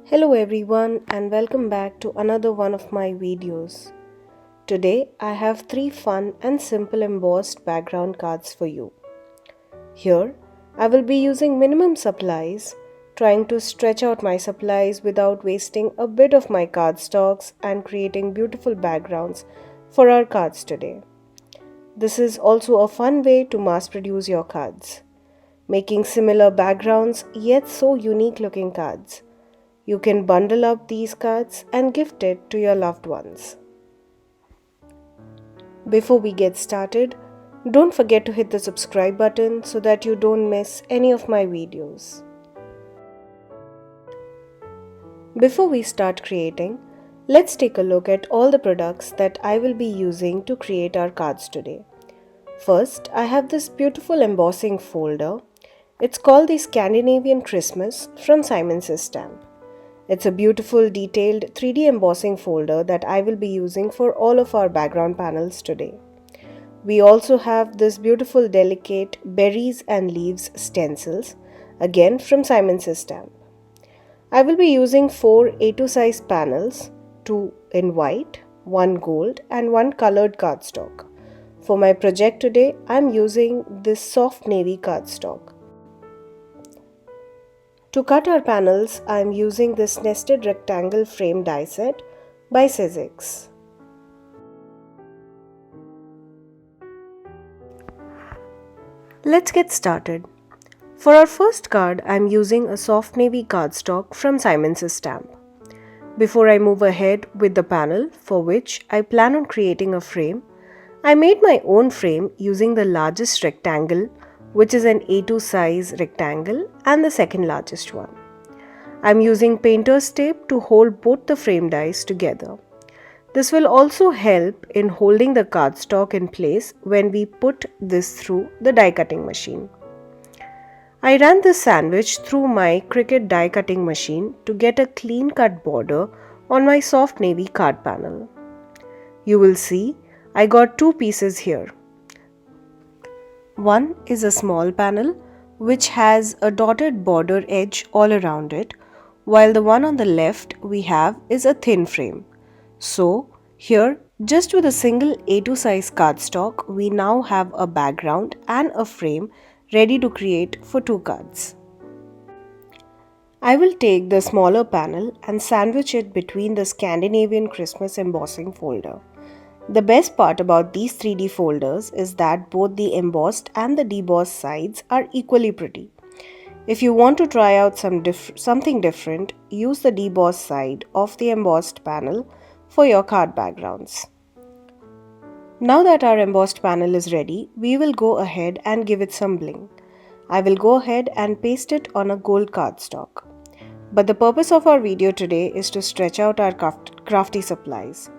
Hello everyone and welcome back to another one of my videos. Today I have 3 fun and simple embossed background cards for you. Here I will be using minimum supplies, trying to stretch out my supplies without wasting a bit of my cardstocks and creating beautiful backgrounds for our cards today. This is also a fun way to mass produce your cards, making similar backgrounds yet so unique looking cards. You can bundle up these cards and gift it to your loved ones. Before we get started, don't forget to hit the subscribe button so that you don't miss any of my videos. Before we start creating, let's take a look at all the products that I will be using to create our cards today. First, I have this beautiful embossing folder. It's called the Scandinavian Christmas from Simon's Stamp. It's a beautiful detailed 3D embossing folder that I will be using for all of our background panels today. We also have this beautiful delicate berries and leaves stencils, again from Simon's Stamp. I will be using 4 A2 size panels, 2 in white, 1 gold and 1 colored cardstock. For my project today, I am using this soft navy cardstock. To cut our panels, I am using this nested rectangle frame die set by SSS. Let's get started. For our first card, I am using a soft navy cardstock from Simon's Stamp. Before I move ahead with the panel, for which I plan on creating a frame, I made my own frame using the largest rectangle, which is an A2 size rectangle and the second largest one. I am using painter's tape to hold both the frame dies together. This will also help in holding the cardstock in place when we put this through the die cutting machine. I ran this sandwich through my Cricut die cutting machine to get a clean cut border on my soft navy card panel. You will see I got 2 pieces here. One is a small panel which has a dotted border edge all around it, while the one on the left we have is a thin frame. So here, just with a single A2 size cardstock, we now have a background and a frame ready to create for 2 cards. I will take the smaller panel and sandwich it between the Scandinavian Christmas embossing folder. The best part about these 3D folders is that both the embossed and the debossed sides are equally pretty. If you want to try out something different, use the debossed side of the embossed panel for your card backgrounds. Now that our embossed panel is ready, we will go ahead and give it some bling. I will go ahead and paste it on a gold cardstock. But the purpose of our video today is to stretch out our crafty supplies.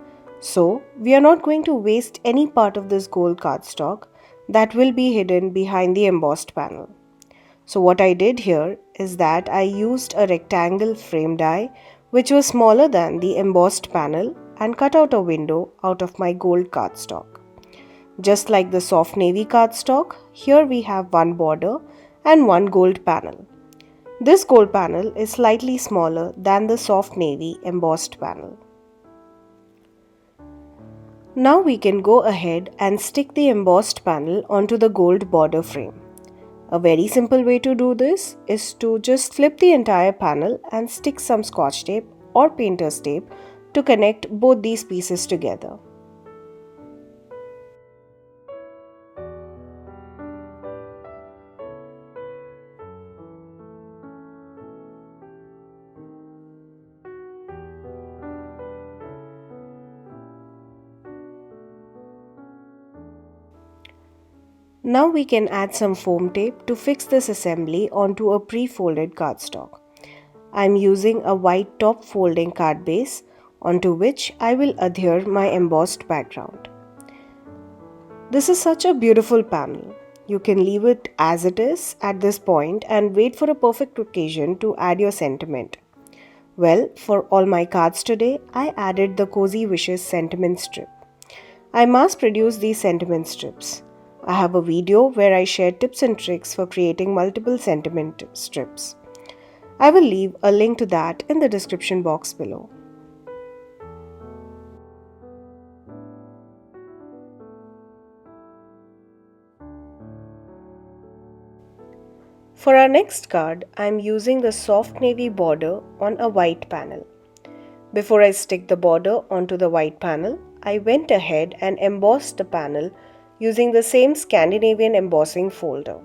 So, we are not going to waste any part of this gold cardstock that will be hidden behind the embossed panel. So what I did here is that I used a rectangle frame die which was smaller than the embossed panel and cut out a window out of my gold cardstock. Just like the soft navy cardstock, here we have 1 border and 1 gold panel. This gold panel is slightly smaller than the soft navy embossed panel. Now we can go ahead and stick the embossed panel onto the gold border frame. A very simple way to do this is to just flip the entire panel and stick some scotch tape or painter's tape to connect both these pieces together. Now we can add some foam tape to fix this assembly onto a pre-folded cardstock. I am using a white top folding card base onto which I will adhere my embossed background. This is such a beautiful panel. You can leave it as it is at this point and wait for a perfect occasion to add your sentiment. Well, for all my cards today, I added the Cozy Wishes sentiment strip. I mass produced these sentiment strips. I have a video where I share tips and tricks for creating multiple sentiment strips. I will leave a link to that in the description box below. For our next card, I am using the soft navy border on a white panel. Before I stick the border onto the white panel, I went ahead and embossed the panel using the same Scandinavian embossing folder.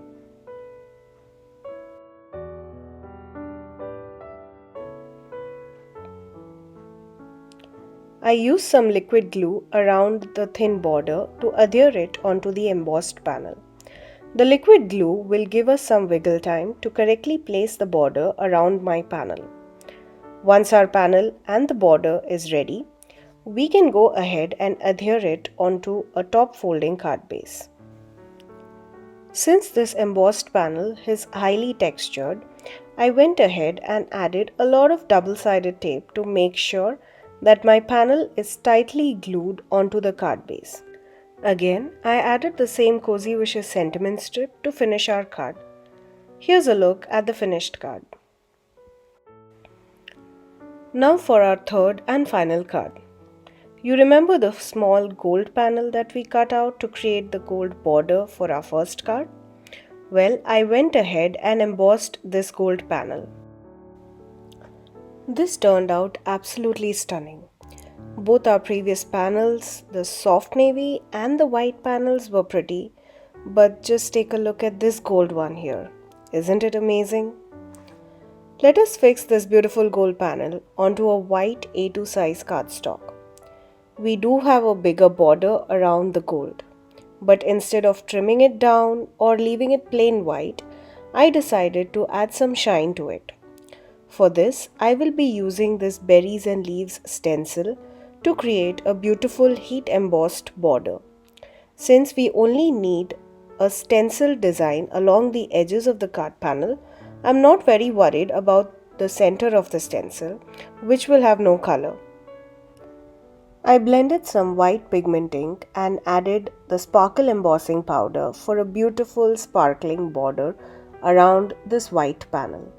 I used some liquid glue around the thin border to adhere it onto the embossed panel. The liquid glue will give us some wiggle time to correctly place the border around my panel. Once our panel and the border is ready, we can go ahead and adhere it onto a top folding card base. Since this embossed panel is highly textured, I went ahead and added a lot of double-sided tape to make sure that my panel is tightly glued onto the card base. Again, I added the same Cozy Wishes sentiment strip to finish our card. Here's a look at the finished card. Now for our third and final card. You remember the small gold panel that we cut out to create the gold border for our first card? Well, I went ahead and embossed this gold panel. This turned out absolutely stunning. Both our previous panels, the soft navy and the white panels were pretty, but just take a look at this gold one here. Isn't it amazing? Let us fix this beautiful gold panel onto a white A2 size cardstock. We do have a bigger border around the gold, but instead of trimming it down or leaving it plain white, I decided to add some shine to it. For this, I will be using this berries and leaves stencil to create a beautiful heat embossed border. Since we only need a stencil design along the edges of the card panel, I'm not very worried about the center of the stencil, which will have no color. I blended some white pigment ink and added the sparkle embossing powder for a beautiful sparkling border around this white panel.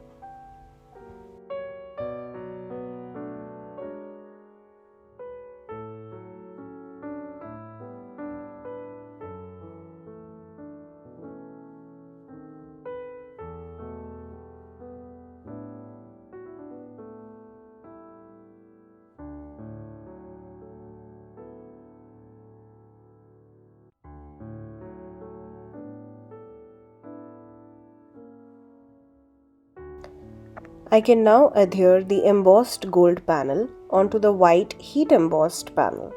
I can now adhere the embossed gold panel onto the white heat embossed panel.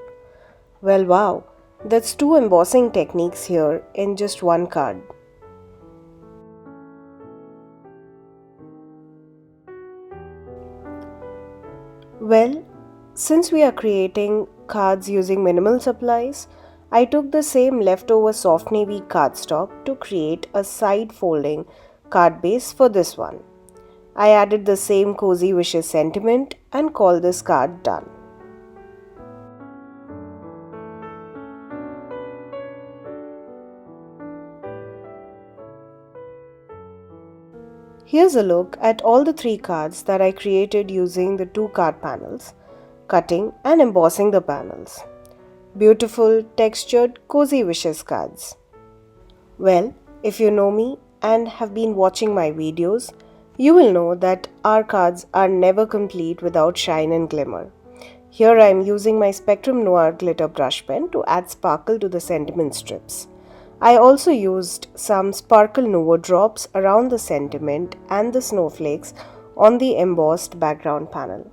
Well, wow, that's 2 embossing techniques here in just one card. Well, since we are creating cards using minimal supplies, I took the same leftover soft navy cardstock to create a side folding card base for this one. I added the same Cozy Wishes sentiment and called this card done. Here's a look at all the 3 cards that I created using the 2 card panels, cutting and embossing the panels. Beautiful, textured, Cozy Wishes cards. Well, if you know me and have been watching my videos, you will know that our cards are never complete without shine and glimmer. Here I am using my Spectrum Noir glitter brush pen to add sparkle to the sentiment strips. I also used some Sparkle Nouveau drops around the sentiment and the snowflakes on the embossed background panel.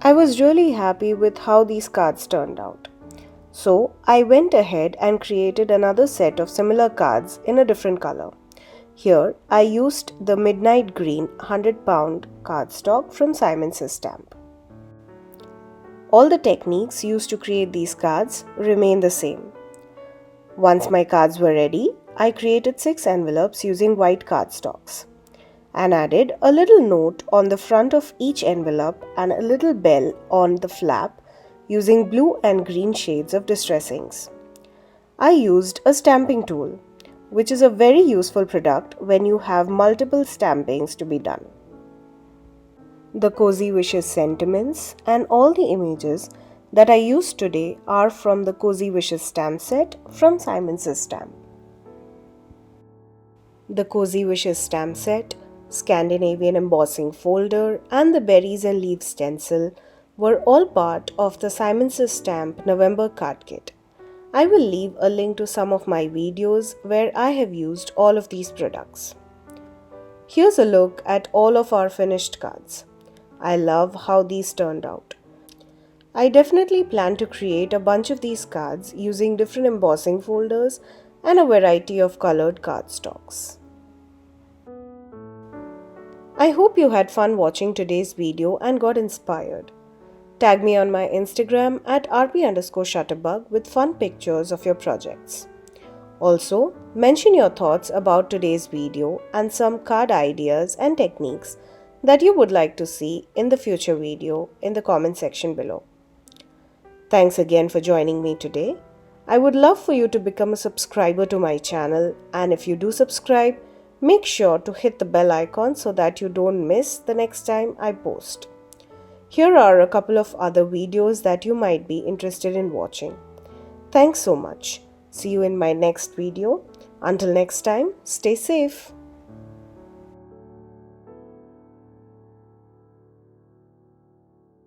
I was really happy with how these cards turned out. So I went ahead and created another set of similar cards in a different color. Here I used the Midnight Green 100-pound cardstock from Simon Says Stamp. All the techniques used to create these cards remain the same. Once my cards were ready, I created 6 envelopes using white cardstocks and added a little note on the front of each envelope and a little bell on the flap using blue and green shades of distress inks. I used a stamping tool, which is a very useful product when you have multiple stampings to be done. The Cozy Wishes sentiments and all the images that I used today are from the Cozy Wishes stamp set from Simon Says Stamp. The Cozy Wishes stamp set, Scandinavian embossing folder and the berries and leaves stencil were all part of the Simon Says Stamp November Card Kit. I will leave a link to some of my videos where I have used all of these products. Here's a look at all of our finished cards. I love how these turned out. I definitely plan to create a bunch of these cards using different embossing folders and a variety of colored cardstocks. I hope you had fun watching today's video and got inspired. Tag me on my Instagram at rp_shutterbug with fun pictures of your projects. Also, mention your thoughts about today's video and some card ideas and techniques that you would like to see in the future video in the comment section below. Thanks again for joining me today. I would love for you to become a subscriber to my channel, and if you do subscribe, make sure to hit the bell icon so that you don't miss the next time I post. Here are a couple of other videos that you might be interested in watching. Thanks so much. See you in my next video. Until next time, stay safe.